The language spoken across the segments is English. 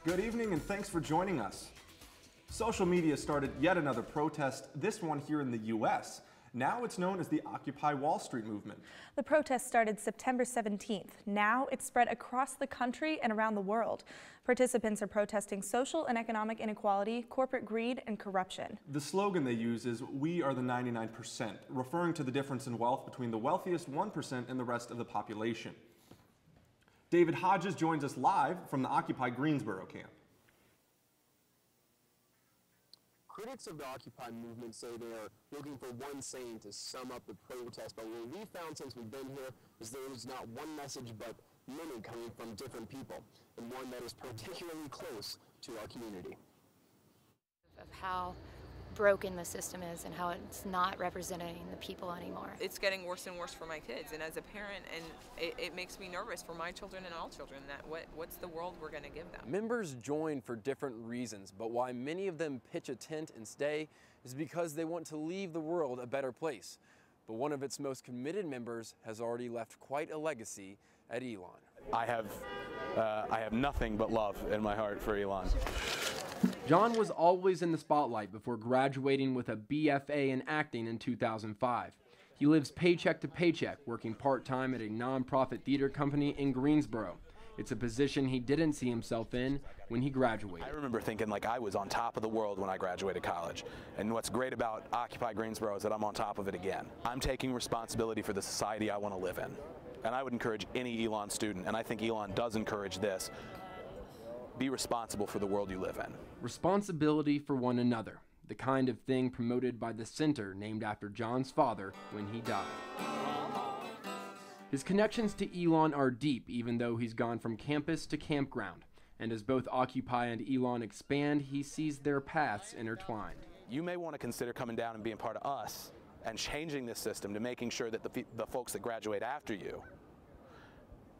Good evening and thanks for joining us. Social media started yet another protest, this one here in the U.S. Now it's known as the Occupy Wall Street movement. The protest started September 17th. Now it's spread across the country and around the world. Participants are protesting social and economic inequality, corporate greed, and corruption. The slogan they use is, "We are the 99%, referring to the difference in wealth between the wealthiest 1% and the rest of the population. David Hodges joins us live from the Occupy Greensboro camp. Critics of the Occupy movement say they are looking for one saying to sum up the protest, but what we found since we've been here is there is not one message but many coming from different people, and one that is particularly close to our community. Of how broken the system is and how it's not representing the people anymore. It's getting worse and worse for my kids, and as a parent, and it makes me nervous for my children and all children, that what's the world we're going to give them. Members join for different reasons, but why many of them pitch a tent and stay is because they want to leave the world a better place. But one of its most committed members has already left quite a legacy at Elon. I have nothing but love in my heart for Elon. John was always in the spotlight before graduating with a BFA in acting in 2005. He lives paycheck to paycheck, working part-time at a nonprofit theater company in Greensboro. It's a position he didn't see himself in when he graduated. I remember thinking like I was on top of the world when I graduated college. And what's great about Occupy Greensboro is that I'm on top of it again. I'm taking responsibility for the society I want to live in. And I would encourage any Elon student, and I think Elon does encourage this, be responsible for the world you live in. Responsibility for one another, the kind of thing promoted by the center named after John's father when he died. His connections to Elon are deep, even though he's gone from campus to campground. And as both Occupy and Elon expand, he sees their paths intertwined. You may want to consider coming down and being part of us and changing this system to making sure that the folks that graduate after you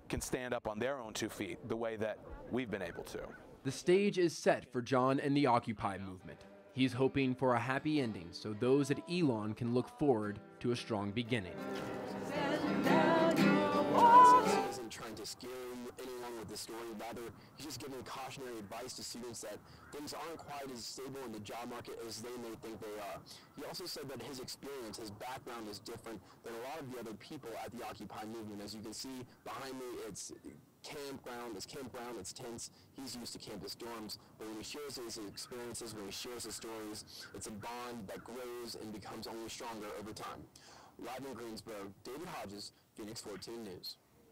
can stand up on their own 2 feet the way that we've been able to. The stage is set for John and the Occupy movement. He's hoping for a happy ending so those at Elon can look forward to a strong beginning. He isn't trying to scare anyone with the story, rather he's just giving cautionary advice to students that things aren't quite as stable in the job market as they may think they are. He also said that his experience, his background is different than a lot of the other people at the Occupy movement. As you can see behind me, it's campground, it's tents. He's used to campus dorms, but when he shares his experiences, when he shares his stories, it's a bond that grows and becomes only sronger over time. Live in Greensboro, David Hodges, Phoenix 14 News.